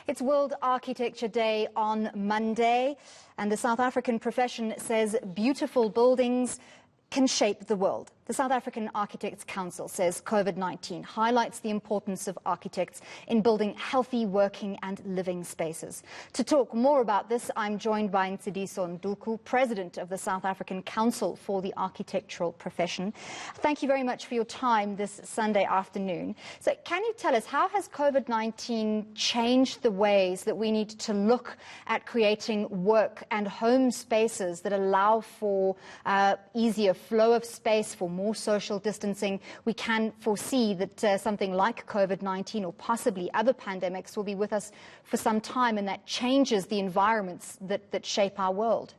It's World Architecture Day on Monday, and the South African profession says beautiful buildings can shape the world. The South African Architects Council says COVID-19 highlights the importance of architects in building healthy working and living spaces. To talk more about this, I'm joined by Ntsindiso Nduku, President of the South African Council for the Architectural Profession. Thank you very much for your time this Sunday afternoon. So can you tell us, how has COVID-19 changed the ways that we need to look at creating work and home spaces that allow for easier flow of space, for more social distancing? We can foresee that something like COVID-19 or possibly other pandemics will be with us for some time, and that changes the environments that shape our world.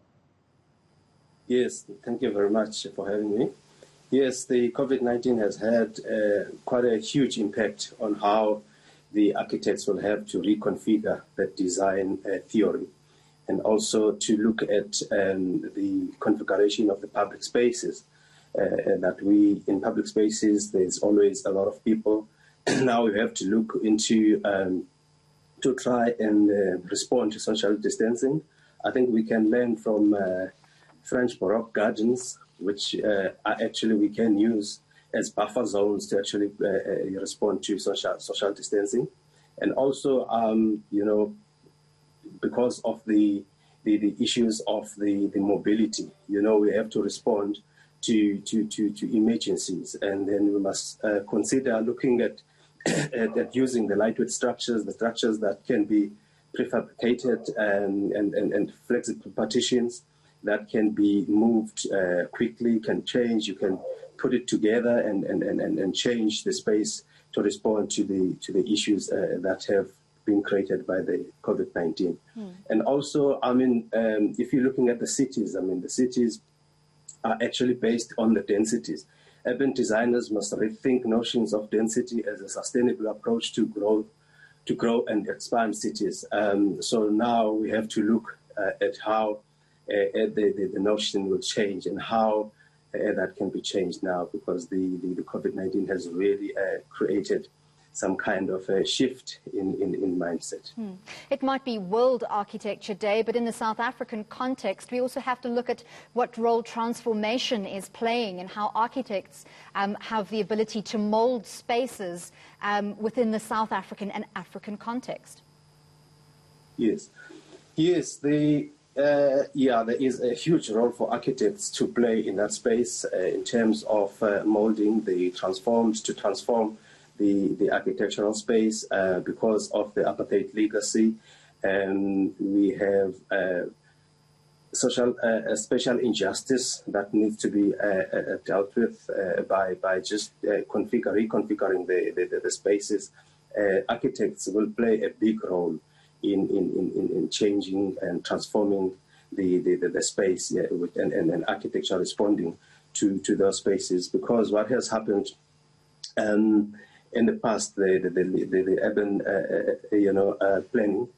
Yes, thank you very much for having me. Yes, the COVID-19 has had quite a huge impact on how the architects will have to reconfigure the design theory, and also to look at the configuration of the public spaces. That in public spaces, there's always a lot of people. Now we have to look into to try and respond to social distancing. I think we can learn from French Baroque gardens, which actually we can use as buffer zones to actually respond to social distancing. And also, because of the issues of the mobility, we have to respond to emergencies, and then we must consider looking at using the lightweight structures, the structures that can be prefabricated and flexible partitions that can be moved quickly, can change. You can put it together and change the space to respond to the issues that have been created by the COVID-19. And also, if you're looking at the cities, the cities are actually based on the densities. Urban designers must rethink notions of density as a sustainable approach to grow and expand cities. So now we have to look at how the notion will change and how that can be changed now, because the COVID-19 has really created some kind of a shift in mindset. It might be World Architecture Day, but in the South African context, we also have to look at what role transformation is playing and how architects have the ability to mold spaces within the South African and African context. Yes, there is a huge role for architects to play in that space in terms of molding to transform the architectural space because of the apartheid legacy. We have special injustice that needs to be dealt with by just reconfiguring the spaces. Architects will play a big role in changing and transforming the space, and architecture responding to those spaces, because what has happened in the past, the urban planning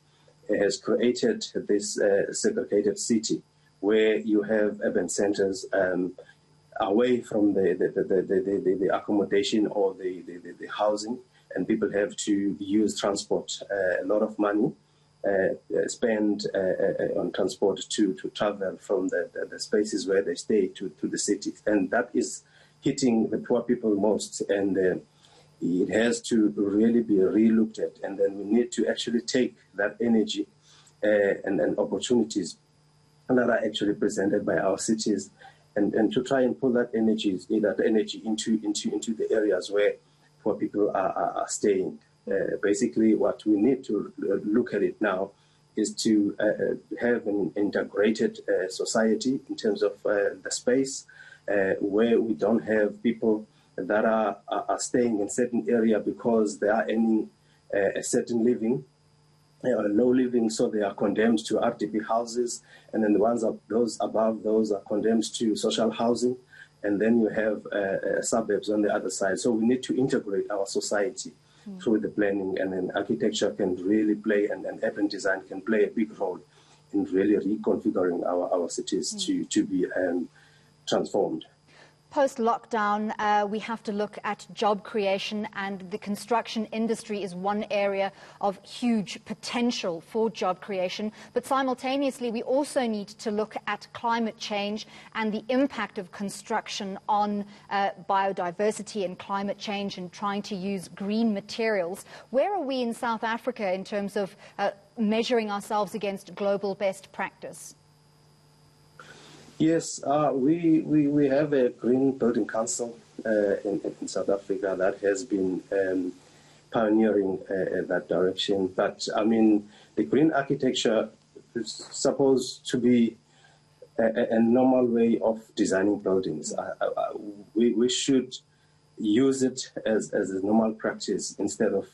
has created this segregated city where you have urban centers away from the accommodation or the housing, and people have to use transport, a lot of money spend on transport to travel from the spaces where they stay to the cities, and that is hitting the poor people most, and it has to really be re-looked at, and then we need to actually take that energy and opportunities that are actually presented by our cities, and to try and pull that energy into the areas where poor people are staying. Basically, what we need to look at it now is to have an integrated society in terms of the space, where we don't have people that are staying in certain area because they are earning a certain living, low living, so they are condemned to RDP houses, and then those above those are condemned to social housing, and then you have suburbs on the other side. So we need to integrate our society through the planning, and then architecture can really play, and urban design can play a big role in really reconfiguring our cities to be transformed. Post-lockdown, we have to look at job creation, and the construction industry is one area of huge potential for job creation. But simultaneously, we also need to look at climate change and the impact of construction on biodiversity and climate change, and trying to use green materials. Where are we in South Africa in terms of measuring ourselves against global best practice? Yes, we have a Green Building Council in South Africa that has been pioneering that direction. But, I mean, the green architecture is supposed to be a normal way of designing buildings. We should use it as a normal practice instead of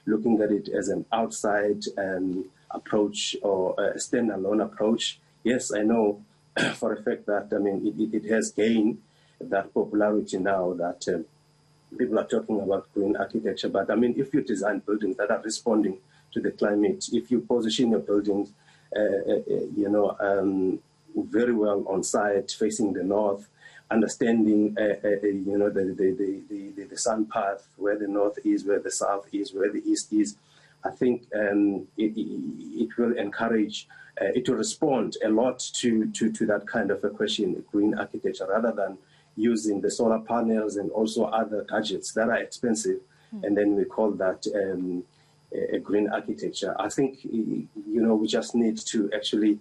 looking at it as an outside approach or a standalone approach. Yes, I know for a fact that, I mean, it has gained that popularity now that people are talking about green architecture. But, I mean, if you design buildings that are responding to the climate, if you position your buildings, very well on site, facing the north, understanding, the sun path, where the north is, where the south is, where the east is, I think it will encourage, it will respond a lot to that kind of a question, green architecture, rather than using the solar panels and also other gadgets that are expensive, and then we call that a green architecture. I think, we just need to actually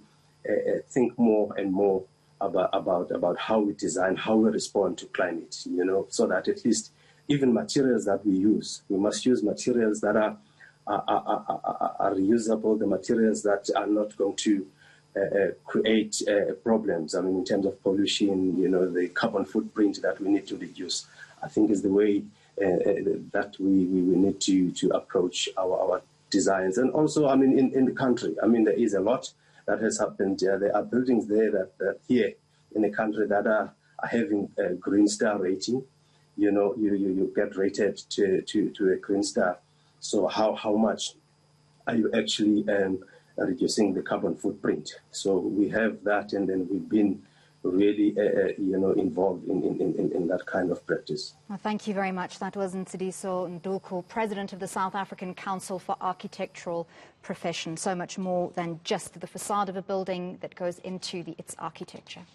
think more and more about how we design, how we respond to climate, so that at least even materials that we use, we must use materials that are reusable, the materials that are not going to create problems. I mean, in terms of pollution, the carbon footprint that we need to reduce, I think is the way that we need to approach our designs. And also, I mean, in the country, I mean, there is a lot that has happened. There are buildings there that here in the country that are having a Green Star rating. You get rated to a Green Star. So how much are you actually reducing the carbon footprint? So we have that, and then we've been really, involved in that kind of practice. Well, thank you very much. That was Ntsindiso Nduku, President of the South African Council for Architectural Profession. So much more than just the facade of a building that goes into its architecture.